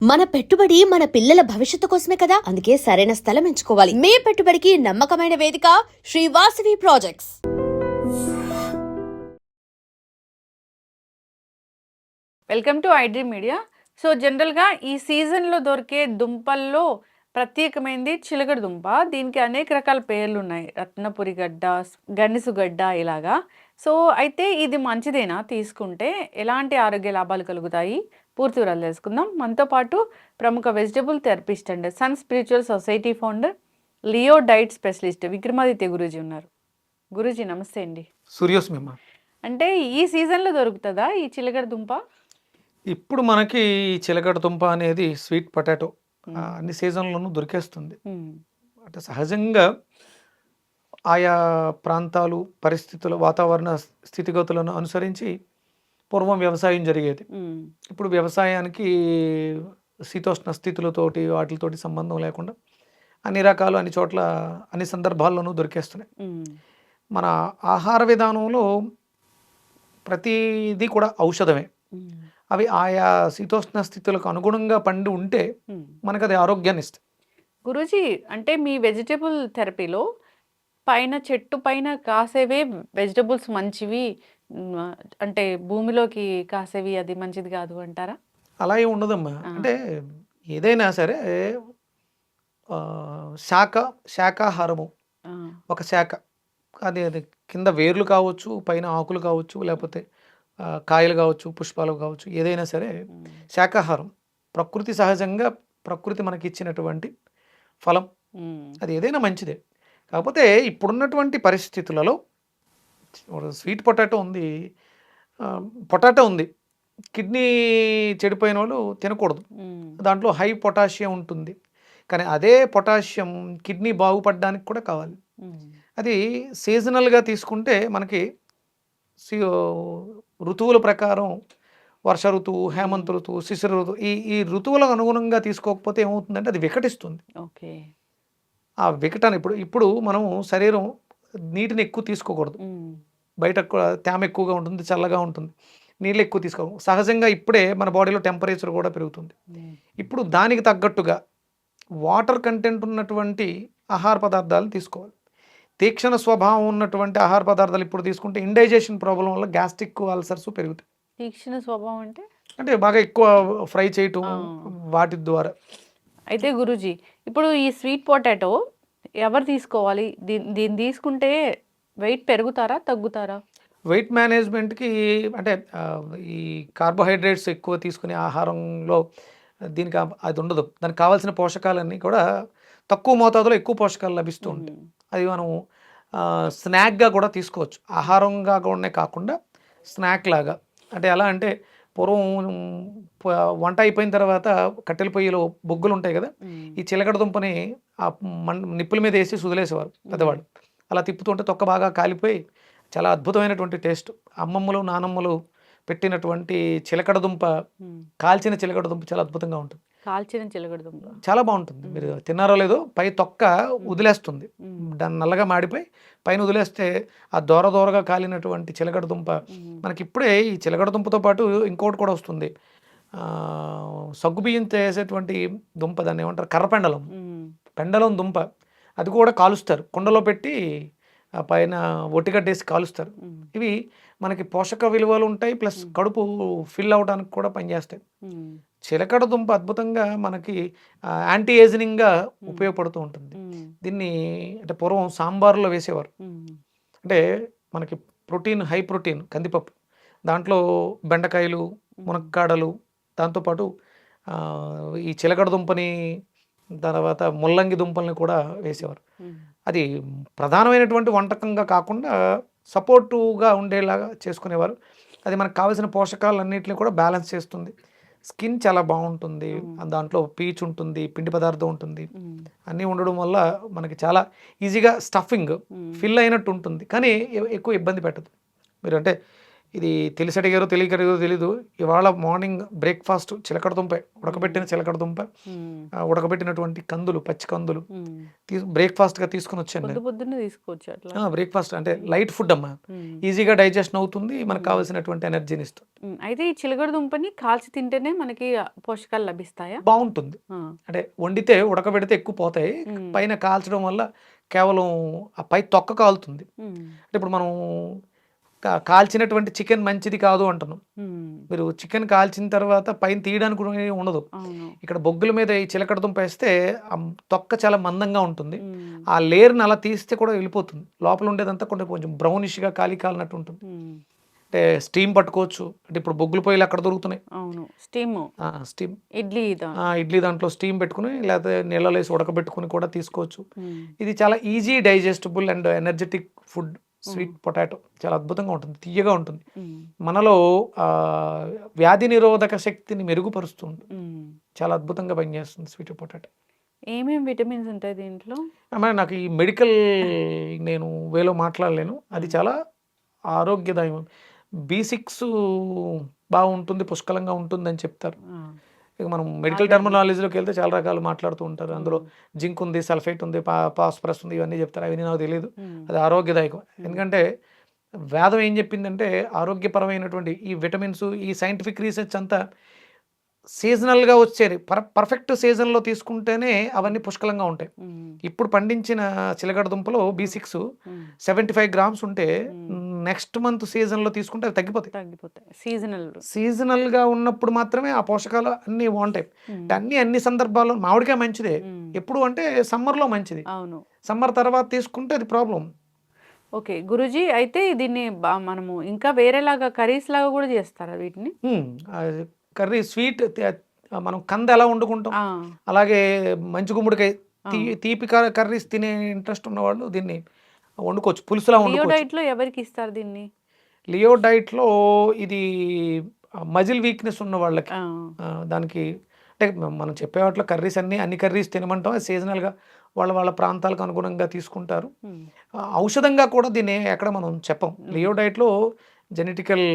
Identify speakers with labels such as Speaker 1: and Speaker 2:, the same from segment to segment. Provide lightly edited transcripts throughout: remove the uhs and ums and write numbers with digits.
Speaker 1: మన పెట్టుబడి మన పిల్లల భవిష్యత్తు కోసమే కదా, అందుకే సరైన స్థలం ఎంచుకోవాలి. మీ పెట్టుబడికి నమ్మకమైన వేదిక Sri Vasavi projects.
Speaker 2: Welcome to iDream media. So జనరల్గా ఈ సీజన్లో దొరికే దుంపల్లో ప్రత్యేకమైనది చిలకడ దుంప. దీనికి అనేక రకాల పేర్లు ఉన్నాయి, రత్నపురి గడ్డ, గనిసు గడ్డ ఇలాగా. సో అయితే ఇది మంచిదేనా తీసుకుంటే? ఎలాంటి ఆరోగ్య లాభాలు కలుగుతాయి? పూర్తి వివరాలు తెలుసుకుందాం. మనతో పాటు ప్రముఖ vegetable therapist and sun spiritual society founder, Leo diet specialist Vikramaditya Guruji ఉన్నారు. గురూజీ నమస్తే అండి.
Speaker 3: సూర్యోస్మిమ.
Speaker 2: అంటే ఈ సీజన్లో దొరుకుతుందా ఈ చిలకడ దుంప?
Speaker 3: ఇప్పుడు మనకి ఈ చిలకడ దుంప అనేది స్వీట్ పొటాటో అన్ని సీజన్లోనూ దొరికేస్తుంది. అంటే సహజంగా ఆయా ప్రాంతాలు, పరిస్థితులు, వాతావరణ స్థితిగతులను అనుసరించి పూర్వం వ్యవసాయం జరిగేది. ఇప్పుడు వ్యవసాయానికి శీతోష్ణ స్థితులతోటి వాటితోటి సంబంధం లేకుండా అన్ని రకాలు అన్ని చోట్ల అన్ని సందర్భాల్లోనూ దొరికేస్తున్నాయి. మన ఆహార విధానంలో ప్రతిదీ కూడా ఔషధమే. అవి ఆయా శీతోష్ణ స్థితులకు అనుగుణంగా పండి ఉంటే మనకు అది ఆరోగ్యాన్ని ఇస్తుంది.
Speaker 2: గురూజీ, అంటే మీ వెజిటబుల్ థెరపీలో పైన చెట్టు పైన కాసేవే వెజిటబుల్స్ మంచివి, అంటే భూమిలోకి కాసేవి అది మంచిది కాదు అంటారా?
Speaker 3: అలా ఏమి ఉండదమ్మా. అంటే ఏదైనా సరే శాకాహారము ఒక శాఖ, అది అది కింద వేర్లు కావచ్చు, పైన ఆకులు కావచ్చు, లేకపోతే కాయలు కావచ్చు, పుష్పాలు కావచ్చు, ఏదైనా సరే శాకాహారం ప్రకృతి సహజంగా ప్రకృతి మనకి ఇచ్చినటువంటి ఫలం. అది ఏదైనా మంచిదే. కాకపోతే ఇప్పుడున్నటువంటి పరిస్థితులలో స్వీట్ పొటాటో ఉంది, పొటాటో ఉంది, కిడ్నీ చెడిపోయిన వాళ్ళు తినకూడదు. దాంట్లో హై పొటాషియం ఉంటుంది. కానీ అదే పొటాషియం కిడ్నీ బాగుపడడానికి కూడా కావాలి. అది సీజనల్గా తీసుకుంటే మనకి ఋతువుల ప్రకారం వర్ష ఋతువు, హేమంత ఋతువు, శిశిర ఋతువు, ఈ ఋతువులకు అనుగుణంగా తీసుకోకపోతే ఏమవుతుందంటే అది వికటిస్తుంది.
Speaker 2: ఓకే.
Speaker 3: ఆ వికటాన్ని ఇప్పుడు మనం శరీరం నీటిని ఎక్కువ తీసుకోకూడదు. బయట తేమ ఎక్కువగా ఉంటుంది, చల్లగా ఉంటుంది, నీళ్ళు ఎక్కువ తీసుకోకూడదు. సహజంగా ఇప్పుడే మన బాడీలో టెంపరేచర్ కూడా పెరుగుతుంది. ఇప్పుడు దానికి తగ్గట్టుగా వాటర్ కంటెంట్ ఉన్నటువంటి ఆహార పదార్థాలు తీసుకోవాలి. తీక్షణ స్వభావం ఉన్నటువంటి ఆహార పదార్థాలు ఇప్పుడు తీసుకుంటే ఇండైజెషన్ ప్రాబ్లం వల్ల గ్యాస్ట్రిక్ అల్సర్స్ పెరుగుతాయి.
Speaker 2: తీక్షణ స్వభావం అంటే
Speaker 3: బాగా ఎక్కువ ఫ్రై చేయటం వాటి ద్వారా.
Speaker 2: అయితే గురూజీ, ఇప్పుడు ఈ స్వీట్ పొటాటో ఎవరు తీసుకోవాలి? దీన్ని తీసుకుంటే వెయిట్ పెరుగుతారా, తగ్గుతారా?
Speaker 3: వెయిట్ మేనేజ్మెంట్కి అంటే ఈ కార్బోహైడ్రేట్స్ ఎక్కువ తీసుకునే ఆహారంలో దీనికి అది ఉండదు. దానికి కావాల్సిన పోషకాలన్నీ కూడా తక్కువ మోతాదులో ఎక్కువ పోషకాలు లభిస్తూ ఉంటాయి. అది మనం స్నాక్గా కూడా తీసుకోవచ్చు. ఆహారంగా కూడా కాకుండా స్నాక్ లాగా. అంటే ఎలా అంటే పూర్వం వంట అయిపోయిన తర్వాత కట్టెల పొయ్యిలో బొగ్గులు ఉంటాయి కదా, ఈ చిలకడ దుంపని ఆ నిప్పుల మీద వేసి సుదిలేసేవారు పెద్దవాడు. అలా తిప్పుతుంటే తొక్క బాగా కాలిపోయి చాలా అద్భుతమైనటువంటి టేస్ట్. అమ్మమ్మలు, నానమ్మలు పెట్టినటువంటి చిలకడ దుంప, కాల్చిన చిలకడ దుంప చాలా అద్భుతంగా ఉంటుంది.
Speaker 2: కాల్చిన చిలకడ దుంప
Speaker 3: చాలా బాగుంటుంది. మీరు తిన్నారో లేదో, పై తొక్క వదిలేస్తుంది, దాన్ని నల్లగా మాడిపోయి పైన వదిలేస్తే ఆ దూరగా కాలినటువంటి చిలకడ దుంప మనకి ఇప్పుడే. ఈ చిలకడ దుంపతో పాటు ఇంకోటి కూడా వస్తుంది, సగ్గుబియ్యం చేసేటువంటి దుంప, దాన్ని ఏమంటారు, కర్రపెండలం, పెండలం దుంప. అది కూడా కాలుస్తారు, కుండలో పెట్టి పైన ఒట్టిగడ్డేసి కాలుస్తారు. ఇవి మనకి పోషక విలువలు ఉంటాయి, ప్లస్ కడుపు ఫిల్ అవడానికి కూడా పనిచేస్తాయి. చిలకడ దుంప అద్భుతంగా మనకి యాంటీ ఏజింగ్గా ఉపయోగపడుతూ ఉంటుంది. దీన్ని అంటే పూర్వం సాంబార్లో వేసేవారు. అంటే మనకి ప్రోటీన్, హై ప్రోటీన్ కందిపప్పు, దాంట్లో బెండకాయలు, మునక్కాడలు, దాంతోపాటు ఈ చిలకడ దుంపని, తర్వాత ముల్లంగి దుంపల్ని కూడా వేసేవారు. అది ప్రధానమైనటువంటి వంటకంగా కాకుండా సపోర్టుగా ఉండేలాగా చేసుకునేవారు. అది మనకు కావాల్సిన పోషకాలన్నింటినీ కూడా బ్యాలెన్స్ చేస్తుంది. స్కిన్ చాలా బాగుంటుంది, దాంట్లో పీచు ఉంటుంది, పిండి పదార్థం ఉంటుంది, అన్నీ ఉండడం వల్ల మనకి చాలా ఈజీగా స్టఫింగ్ ఫిల్ అయినట్టు ఉంటుంది. కానీ ఎక్కువ ఇబ్బంది పెట్టదు. మీరు అంటే ఇది తెలిసి అడిగారో తెలియకడిగారో తెలీదు. ఇవాళ మార్నింగ్ బ్రేక్ఫాస్ట్ చిలకడ దుంప, ఉడకబెట్టిన చిలకడ దుంప, ఉడకబెట్టినటువంటి కందులు, పచ్చి కందులు బ్రేక్ఫాస్ట్గా తీసుకుని వచ్చాను.
Speaker 2: పొద్దున్నే తీసుకోవచ్చు అట్లా.
Speaker 3: బ్రేక్ఫాస్ట్ అంటే లైట్ ఫుడ్ అమ్మా, ఈజీగా డైజెషన్ అవుతుంది, మనకు కావాల్సినటువంటి ఎనర్జీని ఇస్తుంది.
Speaker 2: అయితే ఈ చిలకడ దుంపని కాల్చి తింటేనే మనకి పోషకాలు లభిస్తాయా?
Speaker 3: బాగుంటుంది. అంటే వండితే ఉడకబెడితే ఎక్కువ పోతాయి, పైన కాల్చడం వల్ల కేవలం ఆ పై తొక్క కాలుతుంది. అంటే ఇప్పుడు మనం కాల్చినటువంటి చికెన్ మంచిది కాదు అంటున్నాం. మీరు చికెన్ కాల్చిన తర్వాత పైన తీయడానికి కూడా ఉండదు. ఇక్కడ బొగ్గుల మీద ఈ చిలకడ దుంప వేస్తే ఆ తొక్క చాలా మందంగా ఉంటుంది, ఆ లేయర్ని అలా తీస్తే కూడా వెళ్ళిపోతుంది. లోపల ఉండేదంతా కొంచెం బ్రౌనిష్గా కాలినట్టు ఉంటుంది. అంటే స్టీమ్ పట్టుకోవచ్చు. అంటే ఇప్పుడు బొగ్గుల పొయ్యిలు అక్కడ దొరుకుతున్నాయి. స్టీమ్ ఇడ్లీ దాంట్లో స్టీమ్ పెట్టుకుని లేకపోతే నీళ్ళలో వేసి ఉడకబెట్టుకుని కూడా తీసుకోవచ్చు. ఇది చాలా easy digestible and energetic food. Sweet potato చాలా అద్భుతంగా ఉంటుంది, తీయగా ఉంటుంది, మనలో వ్యాధి నిరోధక శక్తిని మెరుగుపరుస్తుంది, చాలా అద్భుతంగా పనిచేస్తుంది స్వీట్ పొటాటో.
Speaker 2: ఏమేమి విటమిన్స్ ఉంటాయి దీంట్లో?
Speaker 3: నాకు ఈ మెడికల్ నేను వేలో మాట్లాడలేను, అది చాలా ఆరోగ్యదాయం. B6 బాగుంటుంది, పుష్కలంగా ఉంటుంది అని చెప్తారు. ఇక మనం మెడికల్ టెర్మినాలజీలోకి వెళ్తే చాలా రకాలు మాట్లాడుతూ ఉంటారు. అందులో జింక్ ఉంది, సల్ఫేట్ ఉంది, ఫాస్ఫరస్ ఉంది, ఇవన్నీ చెప్తారు. అవన్నీ నాకు తెలియదు. అది ఆరోగ్యదాయకం. ఎందుకంటే వేదం ఏం చెప్పిందంటే ఆరోగ్యపరమైనటువంటి ఈ విటమిన్స్, ఈ సైంటిఫిక్ రీసెర్చ్ అంతా సీజనల్గా వచ్చేది. పర్ఫెక్ట్ సీజన్లో తీసుకుంటేనే అవన్నీ పుష్కలంగా ఉంటాయి. ఇప్పుడు పండించిన చిలకడ దుంపలో B6 75 గ్రామ్స్ ఉంటే నెక్స్ట్ మంత్ సీజన్లో తీసుకుంటే అవి తగ్గిపోతాయి. సీజనల్గా ఉన్నప్పుడు మాత్రమే ఆ పోషకాలు అన్నీ బాగుంటాయి. అన్ని సందర్భాల్లో మామిడికాయ మంచిదే, ఎప్పుడు అంటే సమ్మర్లో మంచిది. సమ్మర్ తర్వాత తీసుకుంటే అది ప్రాబ్లం.
Speaker 2: ఓకే గురూజీ, అయితే దీన్ని మనము ఇంకా వేరేలాగా కర్రీస్ లాగా కూడా చేస్తారా వీటిని?
Speaker 3: కర్రీ స్వీట్ మనం కంద ఎలా వండుకుంటాం అలాగే మంచి గుమ్మడికాయ తీపి కర్రీస్ తినే ఇంట్రెస్ట్ ఉన్నవాళ్ళు దీన్ని వండుకోవచ్చు, పులుసులా వండుకోవచ్చు.
Speaker 2: డైట్లో ఎవరికి ఇస్తారు దీన్ని?
Speaker 3: లియో డైట్లో ఇది మజిల్ వీక్నెస్ ఉన్న వాళ్ళకి, దానికి అంటే మనం చెప్పే వాటిలో కర్రీస్ అన్ని కర్రీస్ తినమంటాం. అది సీజనల్గా వాళ్ళ ప్రాంతాలకు అనుగుణంగా తీసుకుంటారు. ఔషధంగా కూడా దీన్ని ఎక్కడ మనం చెప్పం. లియో డైట్లో జెనెటికల్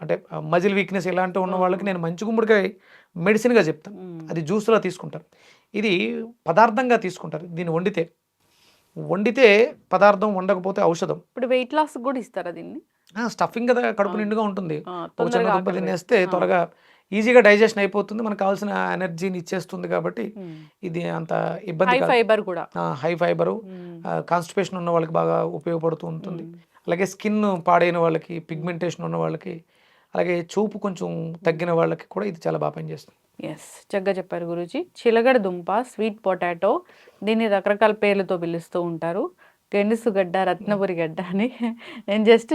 Speaker 3: అంటే మజిల్ వీక్నెస్ ఇలాంటి ఉన్న వాళ్ళకి నేను మంచి గుమ్మడికాయ మెడిసిన్గా చెప్తాను, అది జ్యూస్లో తీసుకుంటారు. ఇది పదార్థంగా తీసుకుంటారు. దీన్ని వండితే పదార్థం, వండకపోతే ఔషధం.
Speaker 2: ఇప్పుడు వెయిట్ లాస్ కూడా ఇస్తారా దీన్ని?
Speaker 3: స్టఫింగ్ కదా, కడుపు నిండుగా ఉంటుంది. తినేస్తే త్వరగా ఈజీగా డైజెషన్ అయిపోతుంది, మనకు కావాల్సిన ఎనర్జీని ఇచ్చేస్తుంది. కాబట్టి ఇది అంత ఇబ్బంది కాదు. హై ఫైబరు కాన్స్టిపేషన్ ఉన్న వాళ్ళకి బాగా ఉపయోగపడుతూ ఉంటుంది. అలాగే స్కిన్ పాడైన వాళ్ళకి, పిగ్మెంటేషన్ ఉన్న వాళ్ళకి, అలాగే చూపు కొంచెం తగ్గిన వాళ్ళకి కూడా ఇది చాలా బాగా పనిచేస్తుంది.
Speaker 2: చక్కగా చెప్పారు గురూజీ. చిలగడ దుంప, స్వీట్ పొటాటో, దీన్ని రకరకాల పేర్లతో పిలుస్తూ ఉంటారు. గెనుసుగడ్డ, రత్నపురి గడ్డ అని. నేను జస్ట్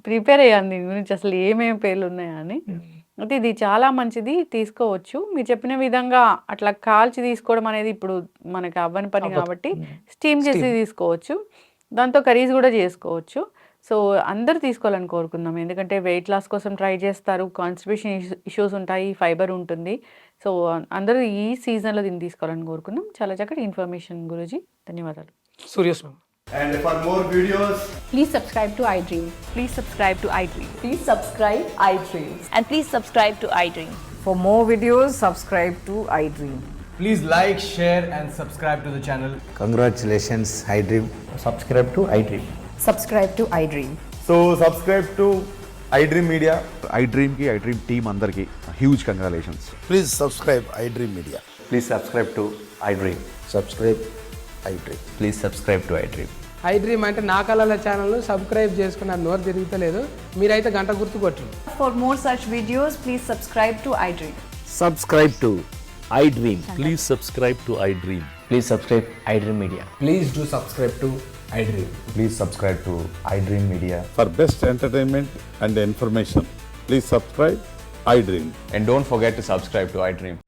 Speaker 2: ప్రిపేర్ అయ్యాను దీని గురించి, అసలు ఏమేమి పేర్లు ఉన్నాయా అని. అయితే ఇది చాలా మంచిది, తీసుకోవచ్చు. మీరు చెప్పిన విధంగా అట్లా కాల్చి తీసుకోవడం అనేది ఇప్పుడు మనకి అవ్వని పని కాబట్టి స్టీమ్ చేసి తీసుకోవచ్చు, దాంతో కర్రీస్ కూడా చేసుకోవచ్చు. సో అందరూ తీసుకోవాలని కోరుకుందాం, ఎందుకంటే వెయిట్ లాస్ కోసం ట్రై చేస్తారు, కాన్స్టిపేషన్ ఇష్యూస్ ఉంటాయి, ఫైబర్ ఉంటుంది. సో అందరూ ఈ సీజన్లో దీన్ని తీసుకోవాలని కోరుకుందాం. చాలా చక్కటి ఇన్ఫర్మేషన్ గురూజీ, ధన్యవాదాలు.
Speaker 3: Surya's ma'am.
Speaker 4: And for more videos,
Speaker 5: please subscribe to iDream.
Speaker 6: Please subscribe to iDream.
Speaker 5: Please subscribe iDream.
Speaker 6: And please subscribe to iDream.
Speaker 7: For more videos, subscribe to iDream.
Speaker 4: please like, share and subscribe to the channel.
Speaker 8: Congratulations, iDream.
Speaker 9: Subscribe to iDream.
Speaker 5: Subscribe to iDream.
Speaker 4: So subscribe to iDream Media.
Speaker 9: iDream ki iDream team andarki huge congratulations.
Speaker 8: Please subscribe iDream Media.
Speaker 9: Please subscribe to iDream.
Speaker 8: Subscribe iDream.
Speaker 9: Please subscribe to iDream.
Speaker 10: iDream అంటే నా కళల channel subscribe చేసుకున్న నోరు తిరుగుతలేదు, మీరైతే గంట గుర్తు కొట్టండి.
Speaker 5: For more such videos, please subscribe to iDream.
Speaker 9: Subscribe to iDream.
Speaker 11: Please subscribe to iDream.
Speaker 9: Please subscribe iDream Media.
Speaker 4: Please do subscribe to iDream.
Speaker 9: Please subscribe to iDream Media.
Speaker 11: For best entertainment and information, please subscribe iDream.
Speaker 9: And don't forget to subscribe to iDream.